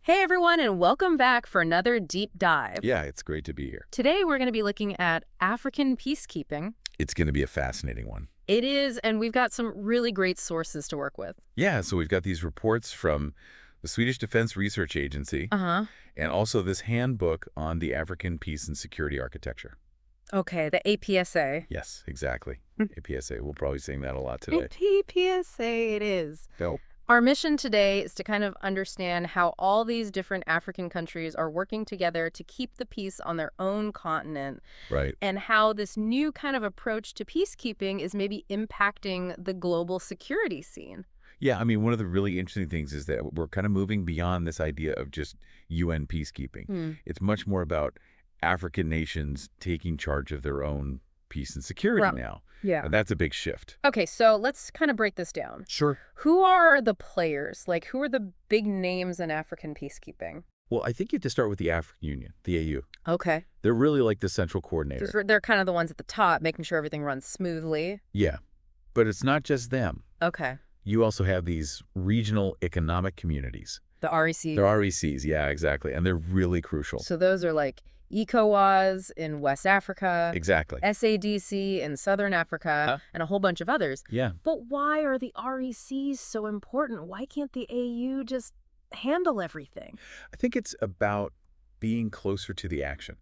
Hey everyone, and welcome back for another deep dive. Yeah, it's great to be here. Today we're going to be looking at African peacekeeping. It's going to be a fascinating one. It is, and we've got some really great sources to work with. Yeah, so we've got these reports from the Swedish Defense Research Agency and also this handbook on the African peace and security architecture. Okay, the APSA. Yes, exactly. APSA. We'll probably sing that a lot today. APSA it is. Nope. Our mission today is to kind of understand how all these different African countries are working together to keep the peace on their own continent. Right. And how this new kind of approach to peacekeeping is maybe impacting the global security scene. Yeah, I mean, one of the really interesting things is that we're kind of moving beyond this idea of just UN peacekeeping. It's much more about African nations taking charge of their own peace and security now. Yeah. And that's a big shift. Okay, so let's kind of break this down. Sure. Who are the players? Like, who are the big names in African peacekeeping? Well, I think you have to start with the African Union, the AU. Okay. They're really like the central coordinator. They're kind of the ones at the top, making sure everything runs smoothly. Yeah, but it's not just them. Okay. You also have these regional economic communities. The REC. The RECs, yeah, exactly. And they're really crucial. So those are like ECOWAS in West Africa. Exactly. SADC in Southern Africa, and a whole bunch of others. Yeah. But why are the RECs so important? Why can't the AU just handle everything? I think it's about being closer to the action.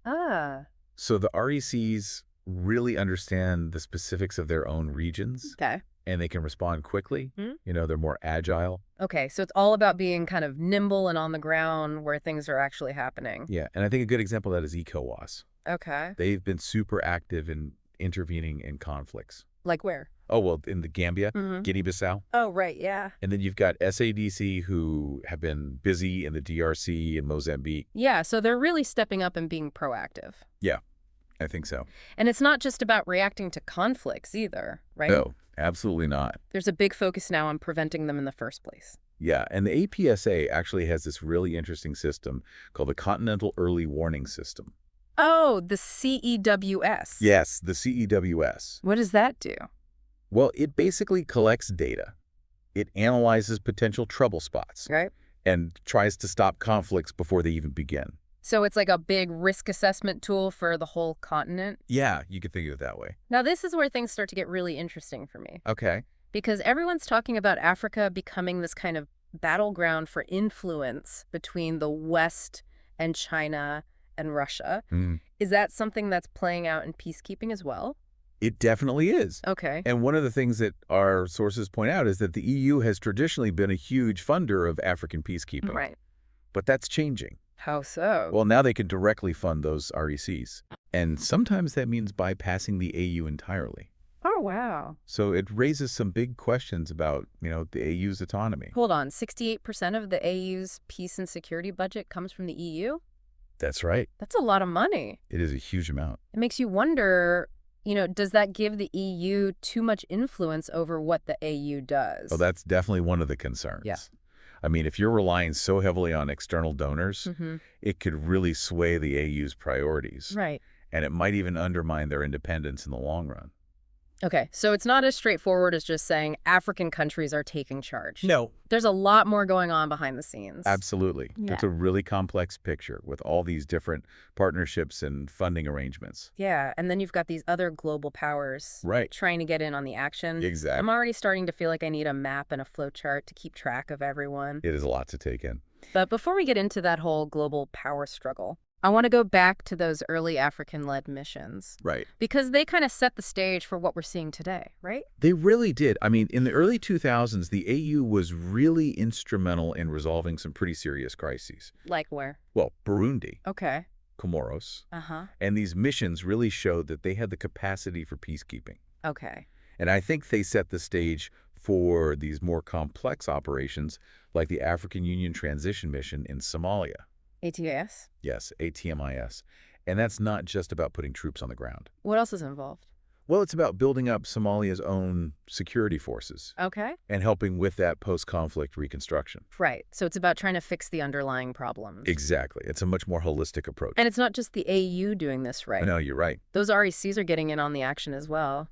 Ah. So the RECs really understand the specifics of their own regions. Okay. And they can respond quickly. You know, they're more agile. Okay, so it's all about being kind of nimble and on the ground where things are actually happening. Yeah, and I think a good example of that is ECOWAS. Okay. They've been super active in intervening in conflicts. Like where? Oh, well, in the Gambia, Guinea-Bissau. Oh, right, yeah. And then you've got SADC who have been busy in the DRC and Mozambique. Yeah, so they're really stepping up and being proactive. Yeah, I think so. And it's not just about reacting to conflicts either, right? No, absolutely not. There's a big focus now on preventing them in the first place. Yeah, and the APSA actually has this really interesting system called the Continental Early Warning System. Oh, the CEWS. Yes, the CEWS. What does that do? Well, it basically collects data. It analyzes potential trouble spots. Right. And tries to stop conflicts before they even begin. So it's like a big risk assessment tool for the whole continent? Yeah, you could think of it that way. Now, this is where things start to get really interesting for me. Okay. Because everyone's talking about Africa becoming this kind of battleground for influence between the West and China and Russia. Is that something that's playing out in peacekeeping as well? It definitely is. Okay. And one of the things that our sources point out is that the EU has traditionally been a huge funder of African peacekeeping. Right. But that's changing. How so? Well, now they can directly fund those RECs. And sometimes that means bypassing the AU entirely. Oh, wow. So it raises some big questions about, the AU's autonomy. Hold on. 68% of the AU's peace and security budget comes from the EU? That's right. That's a lot of money. It is a huge amount. It makes you wonder, does that give the EU too much influence over what the AU does? Well, that's definitely one of the concerns. Yeah. I mean, if you're relying so heavily on external donors, it could really sway the AU's priorities. Right. And it might even undermine their independence in the long run. Okay, so it's not as straightforward as just saying African countries are taking charge. No. There's a lot more going on behind the scenes. Absolutely. Yeah. It's a really complex picture with all these different partnerships and funding arrangements. Yeah, and then you've got these other global powers trying to get in on the action. Exactly. I'm already starting to feel like I need a map and a flowchart to keep track of everyone. It is a lot to take in. But before we get into that whole global power struggle, I want to go back to those early African-led missions. Right. Because they kind of set the stage for what we're seeing today, right? They really did. I mean, in the early 2000s, the AU was really instrumental in resolving some pretty serious crises. Like where? Well, Burundi. Okay. Comoros. Uh-huh. And these missions really showed that they had the capacity for peacekeeping. Okay. And I think they set the stage for these more complex operations like the African Union Transition Mission in Somalia. ATMIS? Yes, ATMIS. And that's not just about putting troops on the ground. What else is involved? Well, it's about building up Somalia's own security forces. Okay. And helping with that post-conflict reconstruction. Right. So it's about trying to fix the underlying problems. Exactly. It's a much more holistic approach. And it's not just the AU doing this, right? No, you're right. Those RECs are getting in on the action as well.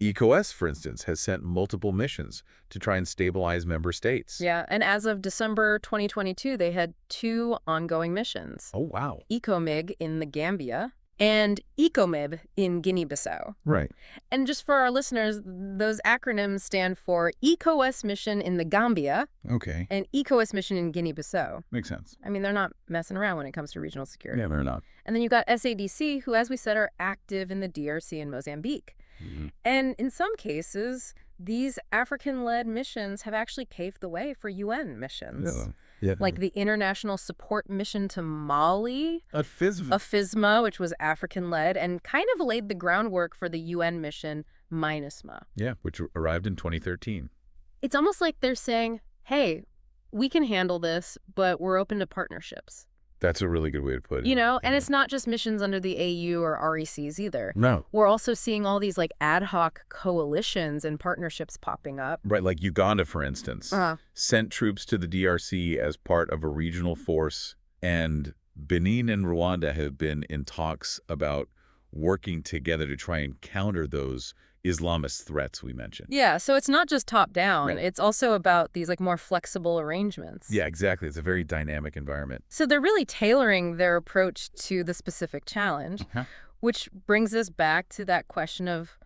ECOWAS, for instance, has sent multiple missions to try and stabilize member states. Yeah, and as of December 2022, they had 2 ongoing missions. Oh, wow. ECOMIG in the Gambia and ECOMIB in Guinea-Bissau. Right. And just for our listeners, those acronyms stand for ECOWAS mission in the Gambia Okay. and ECOWAS mission in Guinea-Bissau. Makes sense. I mean, they're not messing around when it comes to regional security. Yeah, they're not. And then you got SADC, who, as we said, are active in the DRC and Mozambique. And in some cases, these African-led missions have actually paved the way for UN missions. Yeah. Like the International Support Mission to Mali, APSA. AFISMA, which was African-led, and kind of laid the groundwork for the UN mission MINUSMA. Yeah, which arrived in 2013. It's almost like they're saying, hey, we can handle this, but we're open to partnerships. That's a really good way to put it. You know, and it's not just missions under the AU or RECs either. No. We're also seeing all these like ad hoc coalitions and partnerships popping up. Right, like Uganda, for instance, sent troops to the DRC as part of a regional force, and Benin and Rwanda have been in talks about working together to try and counter those Islamist threats we mentioned. Yeah, so it's not just top down. Right. It's also about these like more flexible arrangements. Yeah, exactly. It's a very dynamic environment. So they're really tailoring their approach to the specific challenge, which brings us back to that question of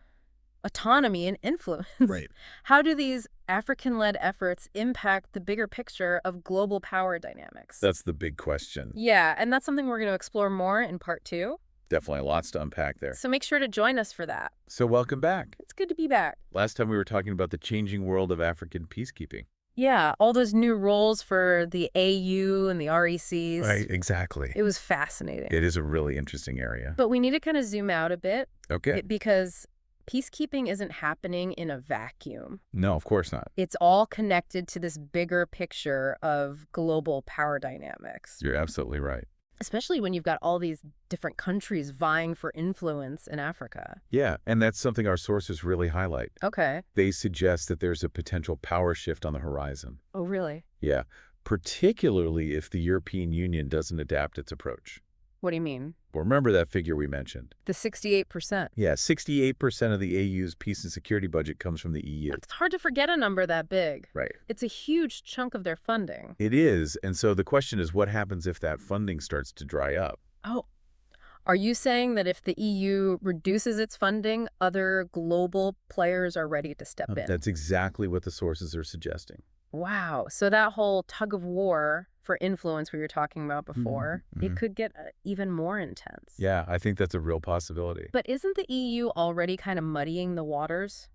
autonomy and influence. Right. How do these African-led efforts impact the bigger picture of global power dynamics? That's the big question. Yeah, and that's something we're going to explore more in part 2. Definitely lots to unpack there. So make sure to join us for that. So welcome back. It's good to be back. Last time we were talking about the changing world of African peacekeeping. Yeah, all those new roles for the AU and the RECs. Right, exactly. It was fascinating. It is a really interesting area. But we need to kind of zoom out a bit. Okay. Because peacekeeping isn't happening in a vacuum. No, of course not. It's all connected to this bigger picture of global power dynamics. You're absolutely right. Especially when you've got all these different countries vying for influence in Africa. Yeah, and that's something our sources really highlight. Okay. They suggest that there's a potential power shift on the horizon. Oh, really? Yeah, particularly if the European Union doesn't adapt its approach. What do you mean? Well, remember that figure we mentioned? The 68%. Yeah, 68% of the AU's peace and security budget comes from the EU. It's hard to forget a number that big. Right. It's a huge chunk of their funding. It is, and so the question is what happens if that funding starts to dry up? Oh, are you saying that if the EU reduces its funding, other global players are ready to step in? That's exactly what the sources are suggesting. Wow. So that whole tug of war for influence we were talking about before, it could get even more intense. Yeah, I think that's a real possibility. But isn't the EU already kind of muddying the waters?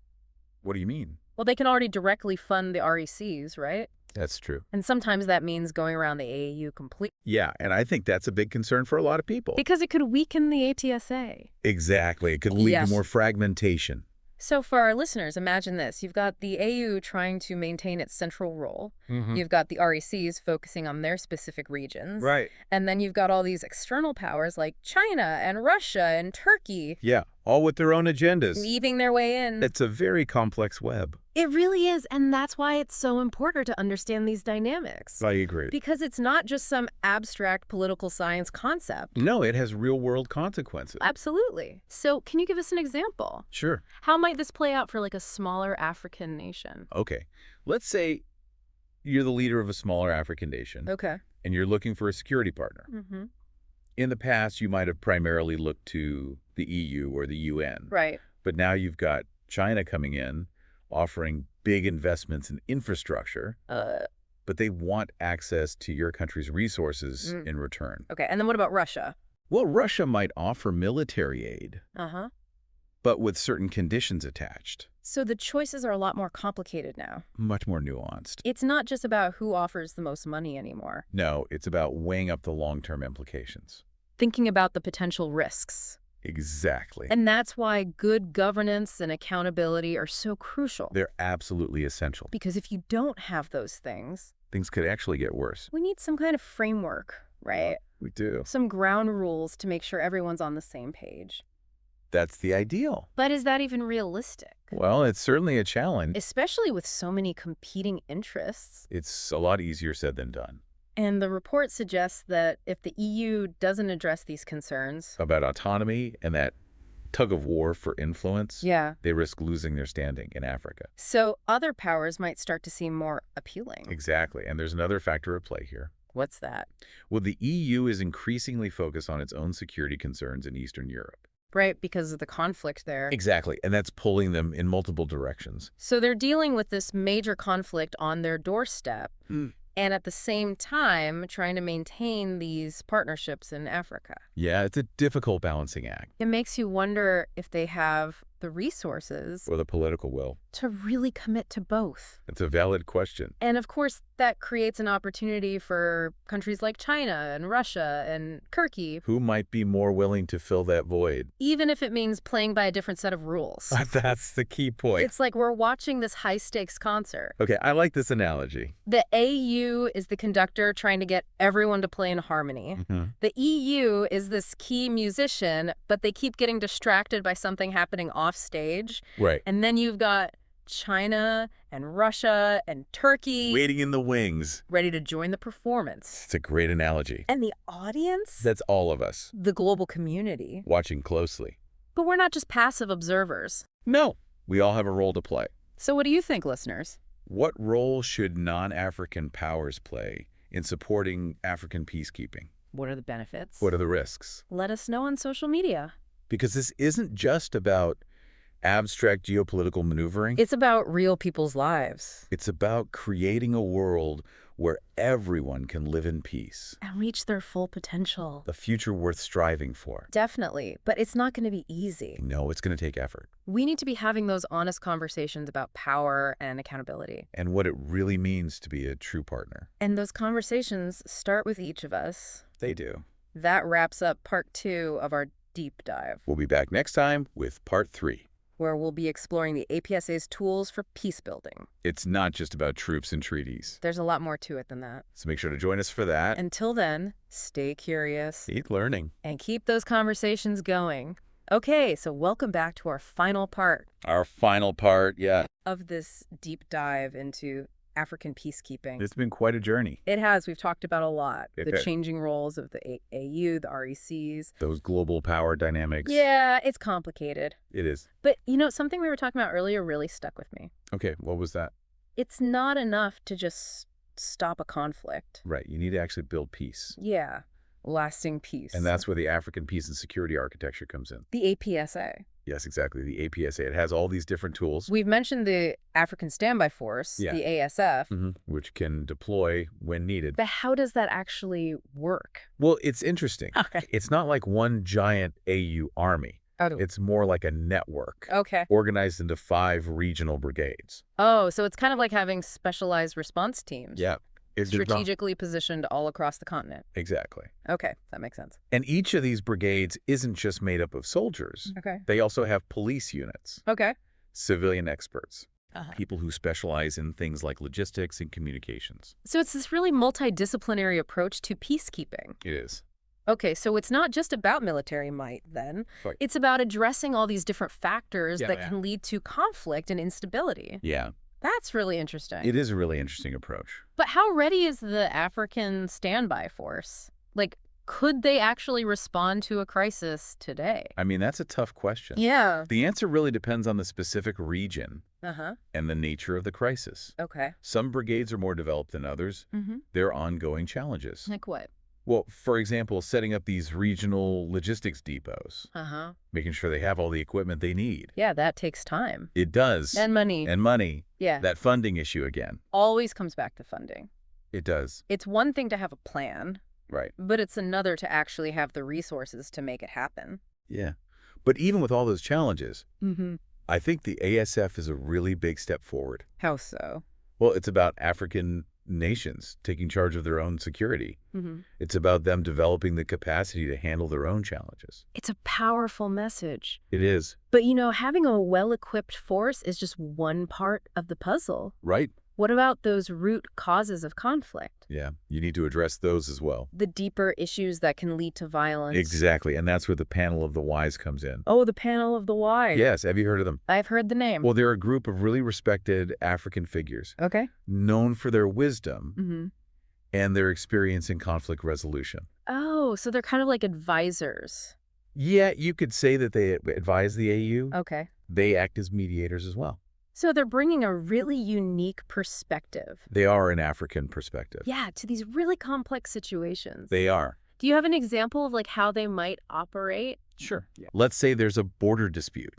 What do you mean? Well, they can already directly fund the RECs, right? That's true. And sometimes that means going around the AAU completely. Yeah, and I think that's a big concern for a lot of people. Because it could weaken the APSA. Exactly. It could lead to more fragmentation. So for our listeners, imagine this. You've got the AU trying to maintain its central role. You've got the RECs focusing on their specific regions. Right. And then you've got all these external powers like China and Russia and Turkey. Yeah, all with their own agendas. Weaving their way in. It's a very complex web. It really is, and that's why it's so important to understand these dynamics. I agree. Because it's not just some abstract political science concept. No, it has real-world consequences. Absolutely. So can you give us an example? Sure. How might this play out for like a smaller African nation? Okay. Let's say you're the leader of a smaller African nation. Okay. And you're looking for a security partner. In the past, you might have primarily looked to the EU or the UN. Right. But now you've got China coming in, offering big investments in infrastructure, but they want access to your country's resources in return. Okay, and then what about Russia? Well, Russia might offer military aid, but with certain conditions attached. So the choices are a lot more complicated now. Much more nuanced. It's not just about who offers the most money anymore. No, it's about weighing up the long-term implications. Thinking about the potential risks. Exactly. And that's why good governance and accountability are so crucial. They're absolutely essential. Because if you don't have those things, things could actually get worse. We need some kind of framework, right? We do. Some ground rules to make sure everyone's on the same page. That's the ideal. But is that even realistic? Well, it's certainly a challenge. Especially with so many competing interests. It's a lot easier said than done. And the report suggests that if the EU doesn't address these concerns about autonomy and that tug of war for influence, Yeah. they risk losing their standing in Africa. So other powers might start to seem more appealing. Exactly. And there's another factor at play here. What's that? Well, the EU is increasingly focused on its own security concerns in Eastern Europe. Right, because of the conflict there. Exactly. And that's pulling them in multiple directions. So they're dealing with this major conflict on their doorstep. And at the same time, trying to maintain these partnerships in Africa. Yeah, it's a difficult balancing act. It makes you wonder if they have the resources Or the political will. to really commit to both. It's a valid question. And of course, that creates an opportunity for countries like China and Russia and Turkey. Who might be more willing to fill that void? Even if it means playing by a different set of rules. That's the key point. It's like we're watching this high-stakes concert. Okay, I like this analogy. The AU is the conductor trying to get everyone to play in harmony. The EU is this key musician, but they keep getting distracted by something happening off stage. Right. And then you've got China and Russia and Turkey Waiting in the wings. ready to join the performance. It's a great analogy. And the audience? That's all of us. The global community. Watching closely. But we're not just passive observers. No, we all have a role to play. So what do you think, listeners? What role should non-African powers play in supporting African peacekeeping? What are the benefits? What are the risks? Let us know on social media. Because this isn't just about abstract geopolitical maneuvering. It's about real people's lives. It's about creating a world where everyone can live in peace. And reach their full potential. A future worth striving for. Definitely, but it's not going to be easy. No, it's going to take effort. We need to be having those honest conversations about power and accountability. And what it really means to be a true partner. And those conversations start with each of us. They do. That wraps up part 2 of our deep dive, We'll be back next time with part 3. where we'll be exploring the APSA's tools for peace building. It's not just about troops and treaties. There's a lot more to it than that. So make sure to join us for that. Until then, stay curious Keep learning. and keep those conversations going. Okay, so welcome back to our final part Our final part, yeah. of this deep dive into African peacekeeping. It's been quite a journey. It has. We've talked about a lot. It The has. changing roles of the AU, the RECs. Those global power dynamics. Yeah, it's complicated. It is. But, you know, something we were talking about earlier really stuck with me. Okay, what was that? It's not enough to just stop a conflict. Right, you need to actually build peace. Yeah, lasting peace. And that's where the African peace and security architecture comes in. the APSA. Yes, exactly. The APSA. It has all these different tools. We've mentioned the African Standby Force, Yeah. the ASF. Which can deploy when needed. But how does that actually work? Well, it's interesting. Okay. It's not like one giant AU army. It's more like a network. Okay. Organized into 5 regional brigades. Oh, so it's kind of like having specialized response teams. Yeah. It's not- Strategically positioned all across the continent. Exactly. Okay, that makes sense. And each of these brigades isn't just made up of soldiers. Okay. They also have police units, Okay. civilian experts, Uh-huh. people who specialize in things like logistics and communications. So it's this really multidisciplinary approach to peacekeeping. It is. Okay, so it's not just about military might then. Right. It's about addressing all these different factors Yeah, that yeah. can lead to conflict and instability. Yeah. That's really interesting. It is a really interesting approach. But how ready is the African Standby Force? Like, could they actually respond to a crisis today? I mean, that's a tough question. Yeah. The answer really depends on the specific region Uh-huh. and the nature of the crisis. Okay. Some brigades are more developed than others. Mm-hmm. There are ongoing challenges. Like what? Well, for example, setting up these regional logistics depots, Uh-huh. making sure they have all the equipment they need. Yeah, that takes time. It does. And money. And money. Yeah. That funding issue again. Always comes back to funding. It does. It's one thing to have a plan, Right. but it's another to actually have the resources to make it happen. Yeah. But even with all those challenges, Mm-hmm. I think the ASF is a really big step forward. How so? Well, it's about African nations taking charge of their own security. Mm-hmm. It's about them developing the capacity to handle their own challenges. It's a powerful message. It is. But, you know, having a well-equipped force is just one part of the puzzle. Right? What about those root causes of conflict? Yeah. You need to address those as well. The deeper issues that can lead to violence. Exactly. And that's where the panel of the wise comes in. Oh, the panel of the wise. Yes. Have you heard of them? I've heard the name. Well, they're a group of really respected African figures Okay. known for their wisdom Mm-hmm. and their experience in conflict resolution. Oh, so they're kind of like advisors. Yeah, you could say that they advise the AU. Okay. They act as mediators as well. So they're bringing a really unique perspective. They are an African perspective. Yeah, to these really complex situations. They are. Do you have an example of like how they might operate? Sure. Yeah. Let's say there's a border dispute.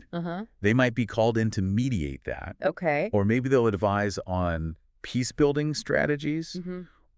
They might be called in to mediate that. Okay. Or maybe they'll advise on peace-building strategies.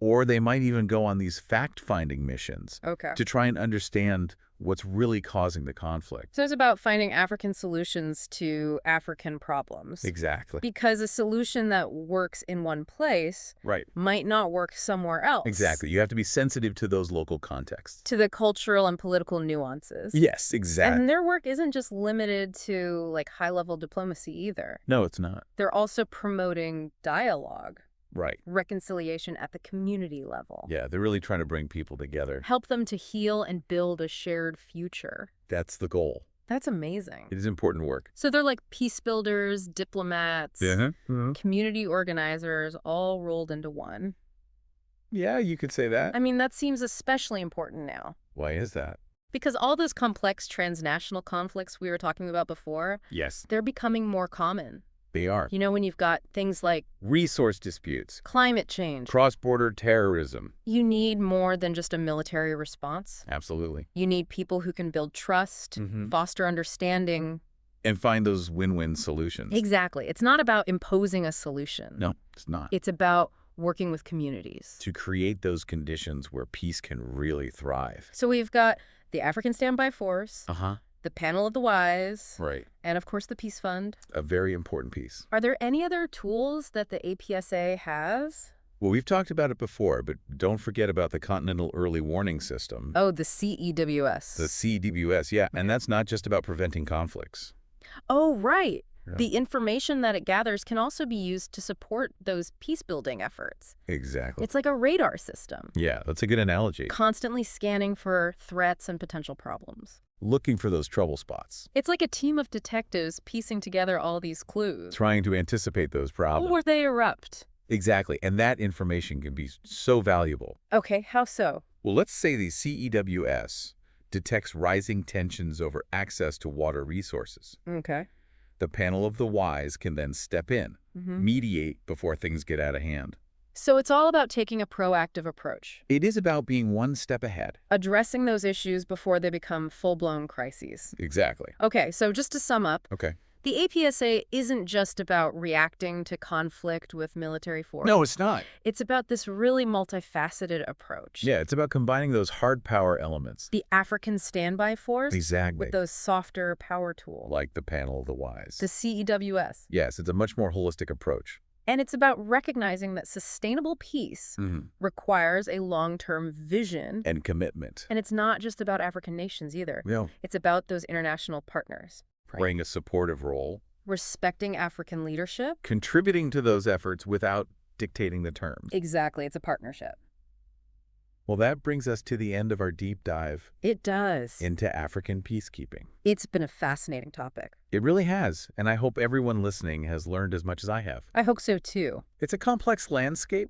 Or they might even go on these fact-finding missions to try and understand what's really causing the conflict. So it's about finding African solutions to African problems. Exactly. Because a solution that works in one place might not work somewhere else. Exactly. You have to be sensitive to those local contexts. To the cultural and political nuances. Yes, exactly. And their work isn't just limited to like high-level diplomacy either. No, it's not. They're also promoting dialogue. Right. Reconciliation at the community level. Yeah, they're really trying to bring people together. Help them to heal and build a shared future. That's the goal. That's amazing. It is important work. So they're like peace builders, diplomats, community organizers, all rolled into one. Yeah, you could say that. I mean, that seems especially important now. Why is that? Because all those complex transnational conflicts we were talking about before, Yes, they're becoming more common. they are. You know, when you've got things like Resource disputes, climate change, cross-border terrorism. you need more than just a military response. Absolutely. You need people who can build trust, foster understanding. And find those win-win solutions. Exactly. It's not about imposing a solution. No, it's not. It's about working with communities. To create those conditions where peace can really thrive. So we've got the African Standby Force, the Panel of the Wise, Right. and of course the Peace Fund. A very important piece. Are there any other tools that the APSA has? Well, we've talked about it before, but don't forget about the Continental Early Warning System. Oh, the CEWS. The CEWS, yeah. And that's not just about preventing conflicts. Oh, right. Yeah. The information that it gathers can also be used to support those peace-building efforts. Exactly. It's like a radar system. Yeah, that's a good analogy. Constantly scanning for threats and potential problems. Looking for those trouble spots. It's like a team of detectives piecing together all these clues. Trying to anticipate those problems. Or they erupt. Exactly. And that information can be so valuable. Okay, how so? Well, let's say the CEWS detects rising tensions over access to water resources. Okay. The Panel of the Wise can then step in, mediate before things get out of hand. So it's all about taking a proactive approach. It is about being one step ahead. Addressing those issues before they become full-blown crises. Exactly. Okay, so just to sum up, Okay. the APSA isn't just about reacting to conflict with military force. No, it's not. It's about this really multifaceted approach. Yeah, it's about combining those hard power elements. The African Standby Force Exactly. with those softer power tools. Like the Panel of the Wise. The CEWS. Yes, it's a much more holistic approach. And it's about recognizing that sustainable peace requires a long-term vision. And commitment. And it's not just about African nations either. No. It's about those international partners. Playing a supportive role. Respecting African leadership. Contributing to those efforts without dictating the terms. Exactly. It's a partnership. Well, that brings us to the end of our deep dive It does. into African peacekeeping. It's been a fascinating topic. It really has, and I hope everyone listening has learned as much as I have. I hope so too. It's a complex landscape,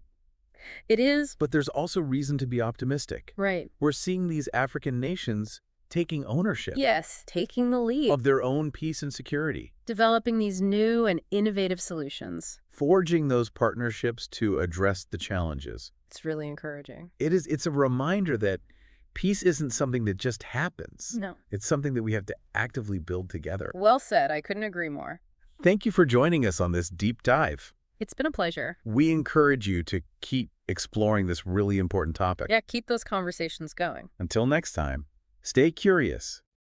It is. but there's also reason to be optimistic. Right. We're seeing these African nations taking ownership Yes, taking the lead. of their own peace and security, Developing these new and innovative solutions. forging those partnerships to address the challenges. It's really encouraging. It's a reminder that peace isn't something that just happens. No. It's something that we have to actively build together. Well said. I couldn't agree more. Thank you for joining us on this deep dive. It's been a pleasure. We encourage you to keep exploring this really important topic. Yeah, keep those conversations going. Until next time, stay curious,